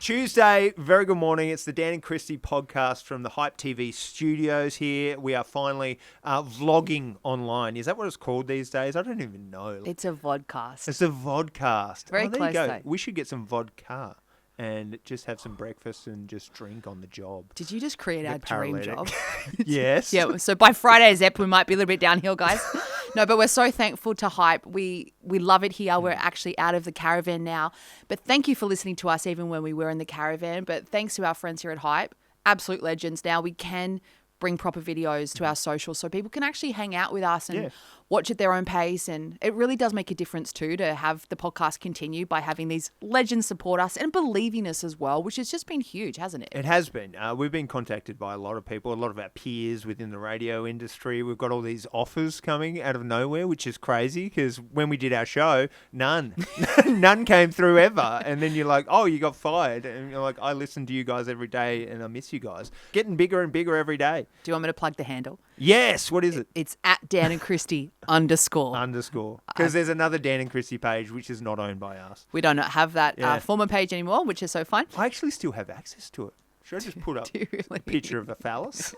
Tuesday, very good morning. It's the Dan and Christie podcast from the Hype TV studios here. We are finally vlogging online. Is that what it's called these days? I don't even know. It's a vodcast. It's a vodcast. Very there close, you go. though. We should get some vodka and just have some breakfast and just drink on the job. Did you just create our dream job? Yes. Yeah, so by Friday's ep, we might be a little bit downhill, guys. No, but we're so thankful to Hype. We love it here. We're actually out of the caravan now. But thank you for listening to us even when we were in the caravan. But thanks to our friends here at Hype, absolute legends. Now we can bring proper videos to our socials so people can actually hang out with us and watch at their own pace. And it really does make a difference too to have the podcast continue by having these legends support us and believe in us as well, which has just been huge, hasn't it? It has been. We've been contacted by a lot of people, a lot of our peers within the radio industry. We've got all these offers coming out of nowhere, which is crazy because when we did our show, none came through ever. And then you're like, oh, you got fired. And you're like, I listen to you guys every day and I miss you guys. Getting bigger and bigger every day. Do you want me to plug the handle? Yes. What is it? It's at Dan and Christie _. Because there's another Dan and Christie page which is not owned by us. We don't have that former page anymore, which is so fun. I actually still have access to it. Should I just put up Do you really? a picture of a phallus?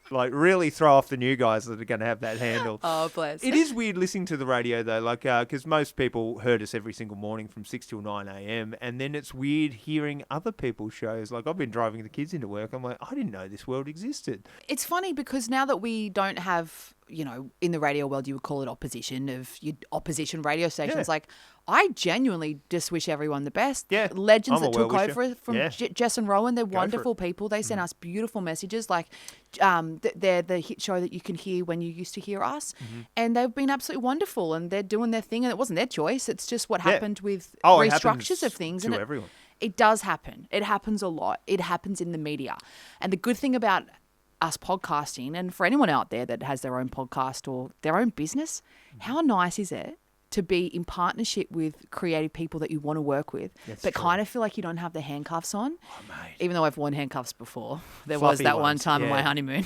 Like, really throw off the new guys that are going to have that handle. Oh, bless. It is weird listening to the radio, though, like, because most people heard us every single morning from 6 till 9 a.m. And then it's weird hearing other people's shows. Like, I've been driving the kids into work. I'm like, I didn't know this world existed. It's funny because now that we don't have, you know, in the radio world, you would call it opposition of your opposition radio stations. Yeah. Like, I genuinely just wish everyone the best. Yeah, Legends I'm a that took well-wisher. over from Yeah. Jess and Rowan, they're for wonderful it. people. They send us beautiful messages. Like, they're the hit show that you can hear when you used to hear us. And they've been absolutely wonderful and they're doing their thing. And it wasn't their choice. It's just what happened with It restructures happens of things. to And everyone. it does happen. It happens a lot. It happens in the media. And the good thing about us podcasting, and for anyone out there that has their own podcast or their own business, how nice is it to be in partnership with creative people that you want to work with, but true. kind of feel like you don't have the handcuffs on? Oh, mate. Even though I've worn handcuffs before. There Fluffy was that one ones, time on my yeah. honeymoon.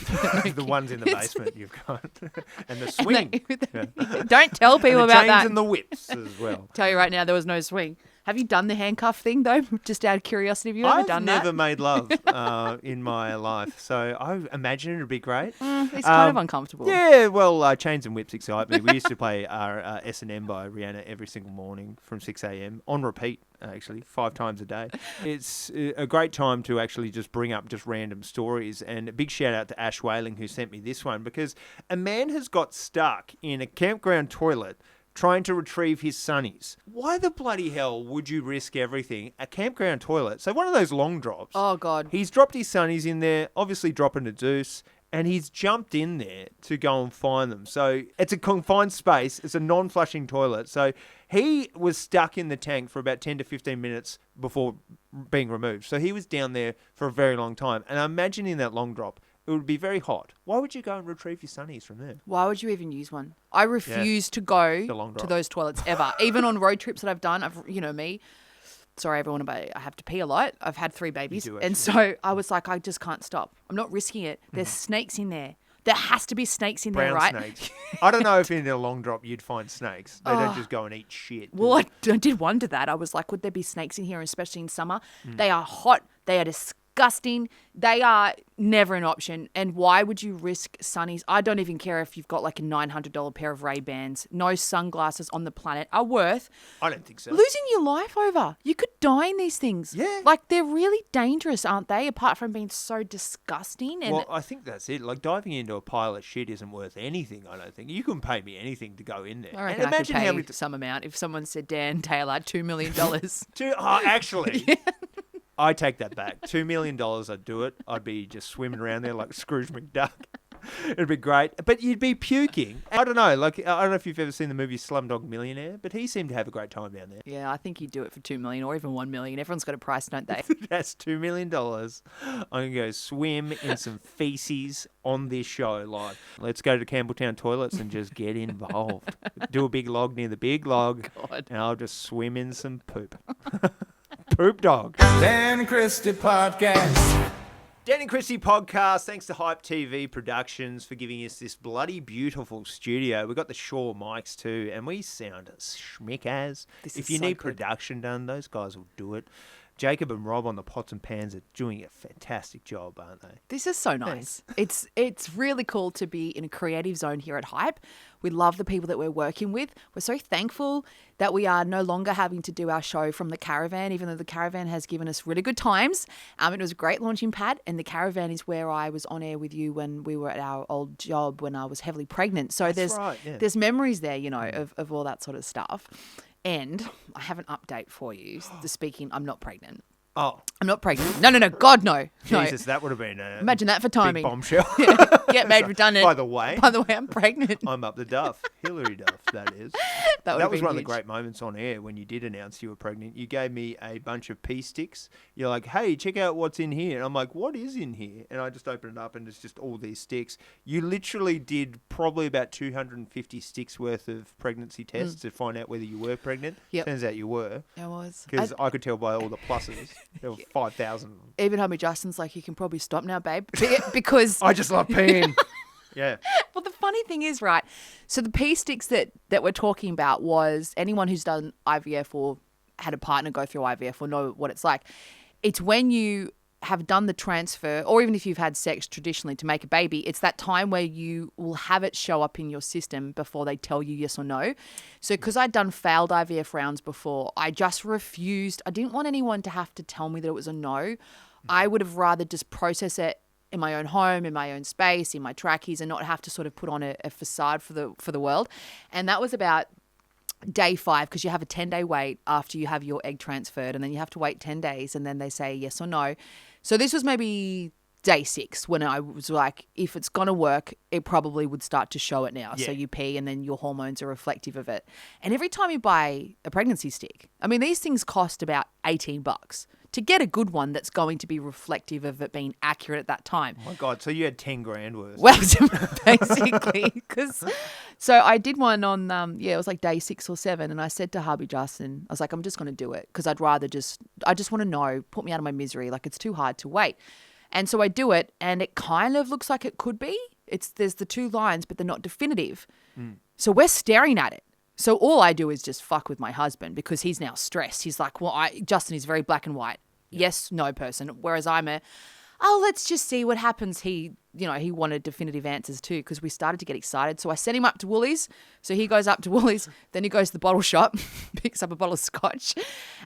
The ones in the basement you've got. And the swing. Don't tell people and the about chains that. and the whips as well. Tell you right now, there was no swing. Have you done the handcuff thing though? Just out of curiosity, have you ever done that? I've never made love in my life, so I imagine it'd be great. It's kind of uncomfortable. Yeah, well, chains and whips excite me. We used to play our S&M by Rihanna every single morning from 6 a.m. on repeat, actually, 5 times a day. It's a great time to actually just bring up just random stories. And a big shout out to Ash Whaling who sent me this one because a man has got stuck in a campground toilet trying to retrieve his sunnies. Why the bloody hell would you risk everything? A campground toilet. So one of those long drops. Oh, God. He's dropped his sunnies in there, obviously dropping a deuce, and he's jumped in there to go and find them. So it's a confined space. It's a non-flushing toilet. So he was stuck in the tank for about 10 to 15 minutes before being removed. So he was down there for a very long time. And I imagine in that long drop, it would be very hot. Why would you go and retrieve your sunnies from there? Why would you even use one? I refuse to go long to drop. those toilets ever. Even on road trips that I've done, me. Sorry, everyone, but I have to pee a lot. I've had 3 babies. do, And so I was like, I just can't stop. I'm not risking it. There's snakes in there. There has to be snakes in there, Brown right? snakes. I don't know if in a long drop you'd find snakes. They don't just go and eat shit. Well, I did wonder that. I was like, would there be snakes in here, especially in summer? They are hot. They are disgusting. They are never an option. And why would you risk sunnies? I don't even care if you've got like a $900 pair of Ray-Bans. No sunglasses on the planet are worth I don't think so. losing your life over. You could die in these things. Yeah. Like, they're really dangerous, aren't they? Apart from being so disgusting. And Well, I think that's it. Like, diving into a pile of shit isn't worth anything, I don't think. You can pay me anything to go in there. I reckon And I could imagine pay how many... some amount if someone said, Dan Taylor, $2 million. Actually, I take that back. $2 million, I'd do it. I'd be just swimming around there like Scrooge McDuck. It'd be great. But you'd be puking. I don't know. Like, I don't know if you've ever seen the movie Slumdog Millionaire, but he seemed to have a great time down there. Yeah, I think you'd do it for $2 million or even $1 million. Everyone's got a price, don't they? That's $2 million. I'm going to go swim in some feces on this show live. Let's go to Campbelltown toilets and just get involved. Do a big log near the big log, God. and I'll just swim in some poop. Poop dog. Dan and Christie Podcast. Dan and Christie Podcast. Thanks to Hype TV Productions for giving us this bloody beautiful studio. We've got the Shaw mics too, and we sound schmick as. This If is you so need good. production done, those guys will do it. Jacob and Rob on the pots and pans are doing a fantastic job, aren't they? This is so nice. It's really cool to be in a creative zone here at Hype. We love the people that we're working with. We're so thankful that we are no longer having to do our show from the caravan, even though the caravan has given us really good times. It was a great launching pad, and the caravan is where I was on air with you when we were at our old job when I was heavily pregnant. So there's memories there, of all that sort of stuff. And I have an update for you. Speaking, I'm not pregnant. Oh. I'm not pregnant. No. God, no. Jesus, that would have been a imagine that for timing. big bombshell. Get made redundant. By the way, I'm pregnant. I'm up the duff. Hillary Duff, that is. That was one huge. of the great moments on air when you did announce you were pregnant. You gave me a bunch of pea sticks. You're like, hey, check out what's in here. And I'm like, what is in here? And I just opened it up and it's just all these sticks. You literally did probably about 250 sticks worth of pregnancy tests to find out whether you were pregnant. Yep. Turns out you were. I was. Because I could tell by all the pluses. There were 5,000 of them. Even hubby Justin's like, you can probably stop now, babe. Because I just love peeing. Yeah. Well, the funny thing is, right, so the pea sticks that we're talking about was anyone who's done IVF or had a partner go through IVF or know what it's like. It's when you have done the transfer, or even if you've had sex traditionally to make a baby, it's that time where you will have it show up in your system before they tell you yes or no. So because I'd done failed IVF rounds before, I just refused. I didn't want anyone to have to tell me that it was a no. I would have rather just process it in my own home, in my own space, in my trackies, and not have to sort of put on a facade for the world. And that was about day 5, because you have a 10-day wait after you have your egg transferred, and then you have to wait 10 days, and then they say yes or no. So this was maybe day 6 when I was like, if it's going to work, it probably would start to show it now. Yeah. So you pee and then your hormones are reflective of it. And every time you buy a pregnancy stick, I mean, these things cost about $18 to get a good one that's going to be reflective of it being accurate at that time. Oh my God. So you had 10 grand worth. Well, basically, so I did one on, it was like day 6 or 7. And I said to hubby Justin, I was like, I'm just going to do it because I just want to know, put me out of my misery. Like, it's too hard to wait. And so I do it, and it kind of looks like it could be. There's the 2 lines, but they're not definitive. So we're staring at it. So all I do is just fuck with my husband because he's now stressed. He's like, well, Justin is very black and white. Yes, no person. Whereas I'm let's just see what happens. He wanted definitive answers too because we started to get excited. So I sent him up to Woolies. So he goes up to Woolies. Then he goes to the bottle shop, picks up a bottle of scotch,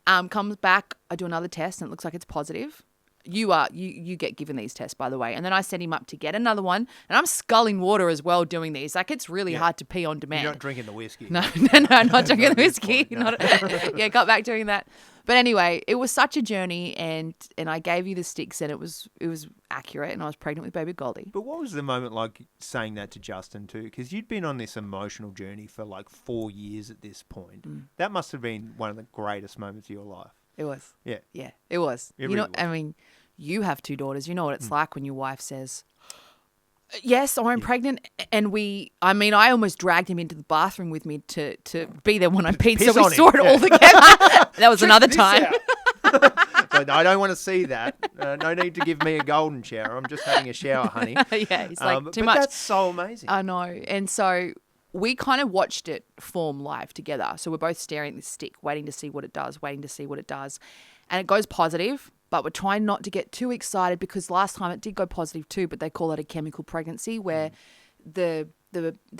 comes back. I do another test and it looks like it's positive. You get given these tests, by the way. And then I sent him up to get another one. And I'm sculling water as well doing these. Like, it's really hard to pee on demand. You're not drinking the whiskey. No, not drinking the whiskey. Got back doing that. But anyway, it was such a journey, and I gave you the sticks, and it was accurate, and I was pregnant with baby Goldie. But what was the moment like saying that to Justin too? Because you'd been on this emotional journey for like 4 years at this point. That must have been one of the greatest moments of your life. It was. Yeah. Yeah, it was. It really was. I mean, you have 2 daughters. You know what it's like when your wife says, yes, I'm pregnant. And I almost dragged him into the bathroom with me to be there when I peed. So we saw it all together. That was another time. So I don't want to see that. No need to give me a golden shower. I'm just having a shower, honey. Yeah, he's like, too but much. That's so amazing. I know. And so we kind of watched it form live together. So we're both staring at this stick, waiting to see what it does. And it goes positive, but we're trying not to get too excited because last time it did go positive too, but they call it a chemical pregnancy where the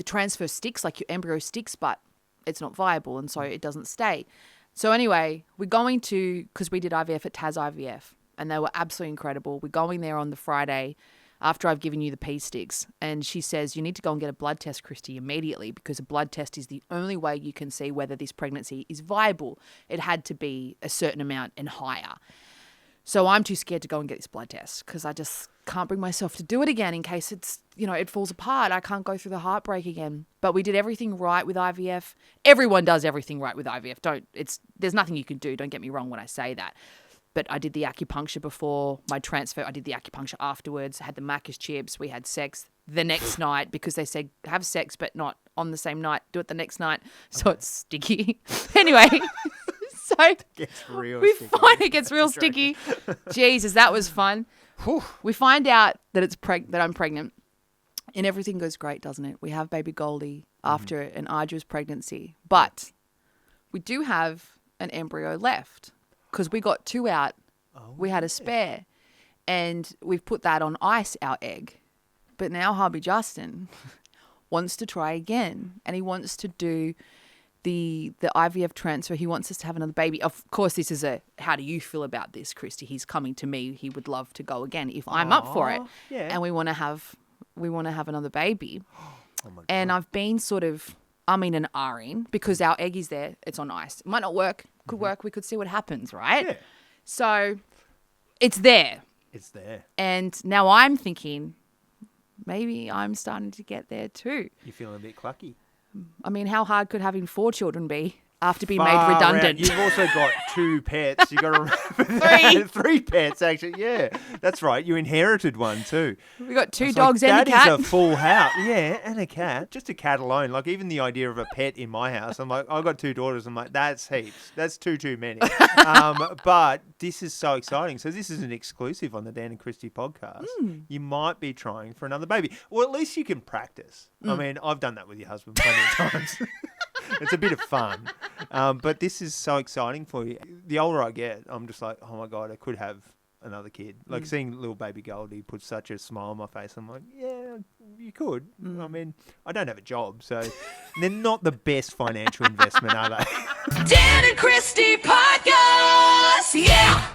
transfer sticks, like your embryo sticks, but it's not viable and so it doesn't stay. So anyway, we're going to, because we did IVF at Taz IVF and they were absolutely incredible. We're going there on the Friday after I've given you the pea sticks. And she says, you need to go and get a blood test, Christie, immediately because a blood test is the only way you can see whether this pregnancy is viable. It had to be a certain amount and higher. So I'm too scared to go and get this blood test because I just can't bring myself to do it again in case it's, it falls apart. I can't go through the heartbreak again. But we did everything right with IVF. Everyone does everything right with IVF. There's nothing you can do. Don't get me wrong when I say that. But I did the acupuncture before my transfer. I did the acupuncture afterwards. I had the Macca's chips. We had sex the next night because they said have sex but not on the same night. Do it the next night. So it's sticky. Anyway. So it gets real sticky. Find it gets real sticky. Jesus, that was fun. We find out that that I'm pregnant, and everything goes great, doesn't it? We have baby Goldie after an arduous pregnancy, but we do have an embryo left because we got 2 out We had a spare. And we've put that on ice, our egg. But now hubby Justin wants to try again. And he wants to do the IVF transfer. He wants us to have another baby. Of course, this is how do you feel about this, Christy? He's coming to me. He would love to go again if I'm up for it. Yeah. And we want to have another baby. Oh my God. And I've been and ahhing because our egg is there. It's on ice. It might not work. Could work. We could see what happens, right? Yeah. So it's there. It's there. And now I'm thinking maybe I'm starting to get there too. You're feeling a bit clucky. I mean, how hard could having 4 children be after being Far made redundant? out. You've also got 2 pets. You got to remember that. 3 pets, actually. Yeah, that's right. You inherited one too. We got 2 It's dogs like, and a cat. That is a full house. Yeah, and a cat. Just a cat alone. Like even the idea of a pet in my house. I'm like, I've got 2 daughters. I'm like, that's heaps. That's too many. But this is so exciting. So this is an exclusive on the Dan and Christie podcast. You might be trying for another baby. Well, at least you can practice. I mean, I've done that with your husband plenty of times. It's a bit of fun. But this is so exciting for you. The older I get, I'm just like, oh my God, I could have another kid. Like seeing little baby Goldie put such a smile on my face. I'm like, yeah, you could. I mean, I don't have a job, so they're not the best financial investment, are they? Dan and Christie Podcast, yeah!